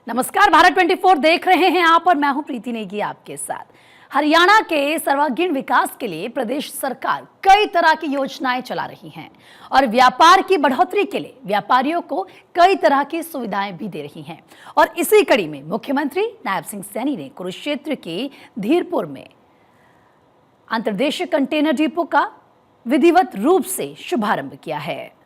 नमस्कार, भारत 24 देख रहे हैं आप और मैं हूं प्रीति नेगी आपके साथ। हरियाणा के सर्वांगीण विकास के लिए प्रदेश सरकार कई तरह की योजनाएं चला रही है और व्यापार की बढ़ोतरी के लिए व्यापारियों को कई तरह की सुविधाएं भी दे रही हैं। और इसी कड़ी में मुख्यमंत्री नायब सिंह सैनी ने कुरुक्षेत्र के धीरपुर में अंतर्देशीय कंटेनर डिपो का विधिवत रूप से शुभारंभ किया है।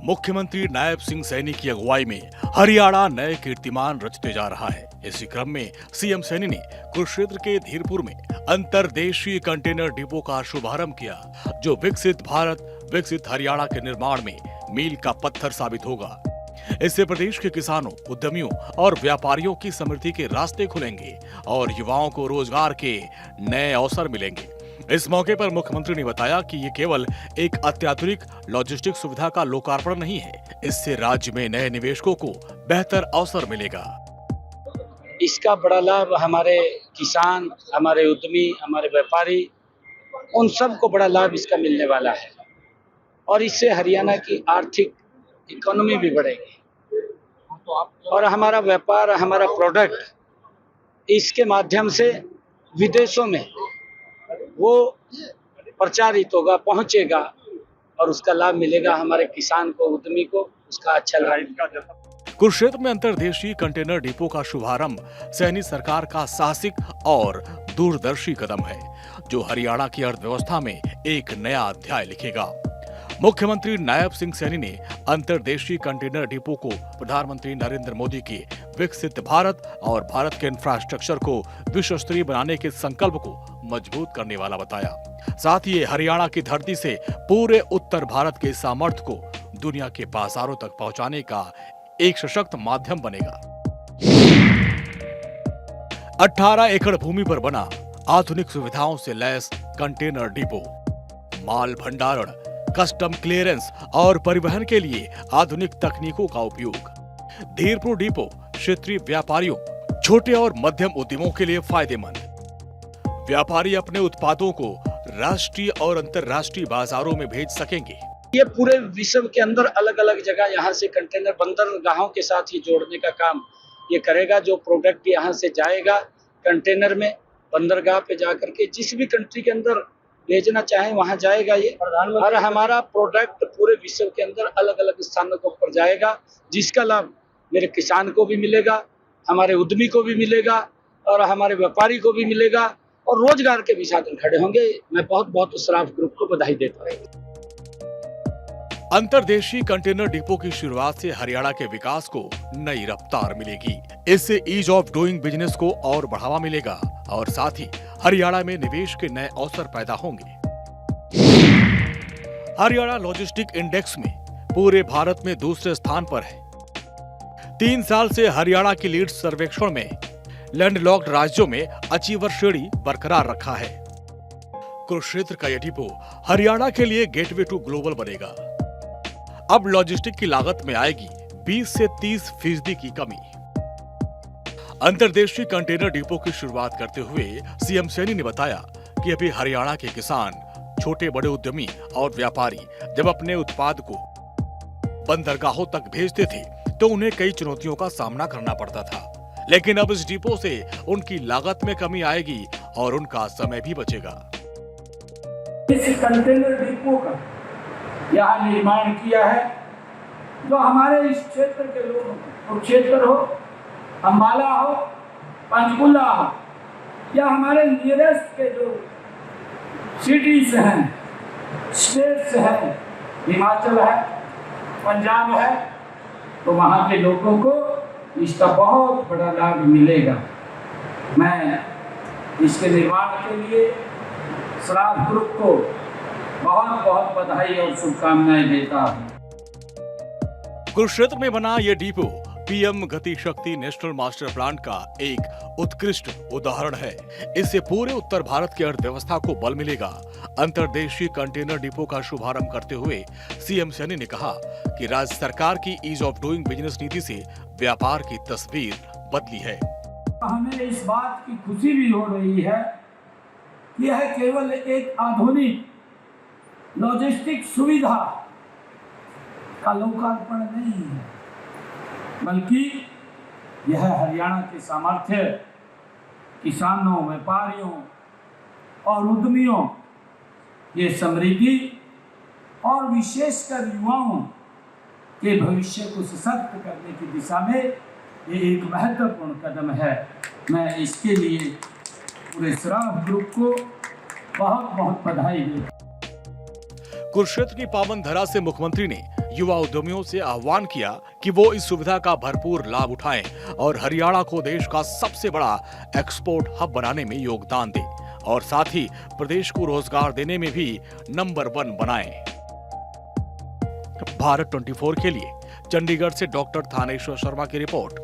मुख्यमंत्री नायब सिंह सैनी की अगुवाई में हरियाणा नए कीर्तिमान रचते जा रहा है। इसी क्रम में सीएम सैनी ने कुरुक्षेत्र के धीरपुर में अंतर्देशीय कंटेनर डिपो का शुभारंभ किया, जो विकसित भारत विकसित हरियाणा के निर्माण में मील का पत्थर साबित होगा। इससे प्रदेश के किसानों, उद्यमियों और व्यापारियों की समृद्धि के रास्ते खुलेंगे और युवाओं को रोजगार के नए अवसर मिलेंगे। इस मौके पर मुख्यमंत्री ने बताया कि ये केवल एक अत्याधुनिक लॉजिस्टिक सुविधा का लोकार्पण नहीं है, इससे राज्य में नए निवेशकों को बेहतर अवसर मिलेगा। इसका बड़ा लाभ हमारे किसान, हमारे उद्यमी, हमारे व्यापारी, उन सबको बड़ा लाभ इसका मिलने वाला है और इससे हरियाणा की आर्थिक इकोनॉमी भी बढ़ेगी और हमारा व्यापार, हमारा प्रोडक्ट इसके माध्यम से विदेशों में वो प्रचारित होगा, पहुंचेगा और उसका लाभ मिलेगा हमारे किसान को, उद्यमी को, उसका अच्छा लाभ। कुरुक्षेत्र में अंतर्देशीय कंटेनर डिपो का शुभारंभ सैनी सरकार का साहसिक और दूरदर्शी कदम है, जो हरियाणा की अर्थव्यवस्था में एक नया अध्याय लिखेगा। मुख्यमंत्री नायब सिंह सैनी ने अंतर्देशीय कंटेनर डिपो को प्रधानमंत्री नरेंद्र मोदी के विकसित भारत और भारत के इंफ्रास्ट्रक्चर को विश्व स्तरीय बनाने के संकल्प को मजबूत करने वाला बताया। साथ ही हरियाणा की धरती से पूरे उत्तर भारत के सामर्थ्य को दुनिया के बाजारों तक पहुंचाने का एक सशक्त माध्यम बनेगा। 18 एकड़ भूमि पर बना आधुनिक सुविधाओं से लैस कंटेनर डिपो, माल भंडारण, कस्टम क्लियरेंस और परिवहन के लिए आधुनिक तकनीकों का उपयोग। धीरपुर डिपो क्षेत्रीय व्यापारियों, छोटे और मध्यम उद्यमों के लिए फायदेमंद। व्यापारी अपने उत्पादों को राष्ट्रीय और अंतर्राष्ट्रीय बाजारों में भेज सकेंगे। ये पूरे विश्व के अंदर अलग अलग जगह यहाँ से कंटेनर बंदरगाहों के साथ ही जोड़ने का काम ये करेगा। जो प्रोडक्ट यहाँ से जाएगा कंटेनर में, बंदरगाह पे जाकर के जिस भी कंट्री के अंदर भेजना चाहे वहां जाएगा ये, और हमारा प्रोडक्ट पूरे विश्व के अंदर अलग अलग स्थानों के ऊपर जाएगा, जिसका लाभ मेरे किसान को भी मिलेगा, हमारे उद्यमी को भी मिलेगा और हमारे व्यापारी को भी मिलेगा और रोजगार के भी साधन खड़े होंगे। मैं बहुत बहुत उस सराफ ग्रुप को बधाई देता हूँ। अंतर्देशीय कंटेनर डिपो की शुरुआत से हरियाणा के विकास को नई रफ्तार मिलेगी। इससे ईज ऑफ डूइंग बिजनेस को और बढ़ावा मिलेगा और साथ ही हरियाणा में निवेश के नए अवसर पैदा होंगे। हरियाणा लॉजिस्टिक इंडेक्स में पूरे भारत में दूसरे स्थान पर है। 3 साल से हरियाणा की लीड सर्वेक्षण में लैंडलॉक्ड राज्यों में अचीवर श्रेणी बरकरार रखा है। कुरुक्षेत्र का यह डिपो हरियाणा के लिए गेटवे टू ग्लोबल बनेगा। अब लॉजिस्टिक की लागत में आएगी 20 से 30% की कमी। अंतर्देशीय कंटेनर डिपो की शुरुआत करते हुए सीएम सैनी ने बताया कि अभी हरियाणा के किसान, छोटे बड़े उद्यमी और व्यापारी जब अपने उत्पाद को बंदरगाहों तक भेजते थे तो उन्हें कई चुनौतियों का सामना करना पड़ता था, लेकिन अब इस डिपो से उनकी लागत में कमी आएगी और उनका समय भी बचेगा। इस कंटेनर डिपो का यहाँ निर्माण किया है, जो हमारे इस क्षेत्र के लोग, कुरुक्षेत्र हो, अम्बाला हो, पंचकुला हो, या हमारे नियरेस्ट के जो सिटीज हैं, स्टेट्स हैं, हिमाचल है, पंजाब है, तो वहाँ के लोगों को इसका बहुत बड़ा लाभ मिलेगा। मैं इसके निर्माण के लिए सराफ ग्रुप को बहुत बहुत बधाई और शुभकामनाएं देता हूँ। कुरुक्षेत्र में बना ये डिपो पीएम गति शक्ति नेशनल मास्टर प्लान का एक उत्कृष्ट उदाहरण है। इससे पूरे उत्तर भारत की अर्थव्यवस्था को बल मिलेगा। अंतर्देशीय कंटेनर डिपो का शुभारंभ करते हुए सीएम सैनी ने कहा कि राज्य सरकार की ईज ऑफ डूइंग बिजनेस नीति से व्यापार की तस्वीर बदली है। हमें इस बात की खुशी भी हो रही है कि यह केवल एक आधुनिक लॉजिस्टिक सुविधा का लोकार्पण नहीं है, बल्कि यह हरियाणा के सामर्थ्य, किसानों, व्यापारियों और उद्यमियों ये समृद्धि और विशेषकर युवाओं के भविष्य को सशक्त करने की दिशा में ये एक महत्वपूर्ण कदम है। मैं इसके लिए पूरे श्राफ ग्रुप को बहुत बहुत बधाई देता हूं। कुरुक्षेत्र की पावन धरा से मुख्यमंत्री ने युवा उद्यमियों से आह्वान किया कि वो इस सुविधा का भरपूर लाभ उठाएं और हरियाणा को देश का सबसे बड़ा एक्सपोर्ट हब बनाने में योगदान दें और साथ ही प्रदेश को रोजगार देने में भी नंबर 1 बनाएं। भारत 24 के लिए चंडीगढ़ से डॉक्टर थानेश्वर शर्मा की रिपोर्ट।